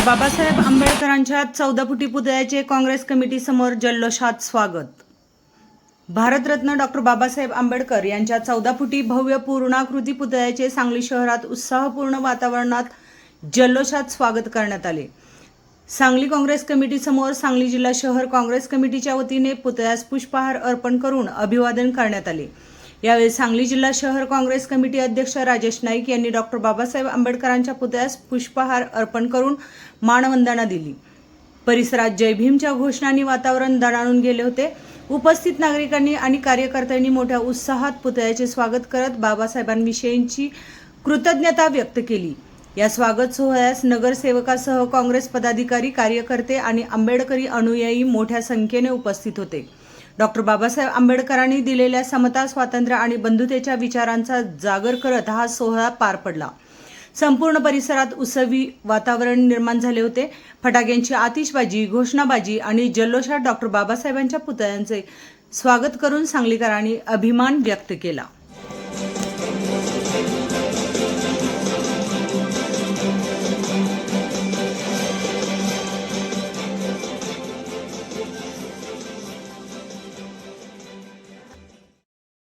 Doctor Babasaheb आंबेडकरांच्या 14 फुटी पुतळ्याचे काँग्रेस कमिटी समोर जल्लोषात स्वागत. भारतरत्न डॉक्टर बाबासाहेब आंबेडकर यांच्या 14 फुटी भव्य पूर्णाकृती पुतळ्याचे सांगली शहरात उत्साहपूर्ण वातावरणात जल्लोषात स्वागत करण्यात आले. सांगली काँग्रेस कमिटी समोर सांगली जिल्हा शहर काँग्रेस कमिटीच्या वतीने पुतळ्यास पुष्पहार अर्पण करून अभिवादन करण्यात आले. यावेळी सांगली जिल्हा शहर काँग्रेस कमिटी अध्यक्ष राजेश नाईक यांनी डॉक्टर बाबासाहेब आंबेडकरांच्या पुतळ्यास पुष्पहार अर्पण करून मानवंदना दिली. परिसरात जय भीमच्या घोषणांनी वातावरण दणाणून गेले होते. उपस्थित नागरिकांनी आणि कार्यकर्त्यांनी मोठ्या उत्साहात पुतळ्याचे स्वागत करत बाबासाहेबांविषयींची कृतज्ञता व्यक्त केली. या स्वागत सोहळ्यास नगरसेवकासह काँग्रेस पदाधिकारी, कार्यकर्ते आणि आंबेडकरी अनुयायी मोठ्या संख्येने उपस्थित होते. डॉक्टर बाबासाहेब आंबेडकरांनी दिलेल्या समता, स्वातंत्र्य आणि बंधुतेच्या विचारांचा जागर करत हा सोहळा पार पडला. संपूर्ण परिसरात उत्सवी वातावरण निर्माण झाले होते. फटाक्यांची आतिषबाजी, घोषणाबाजी आणि जल्लोषात डॉक्टर बाबासाहेबांच्या पुतळ्यांचे स्वागत करून सांगलीकरांनी अभिमान व्यक्त केला.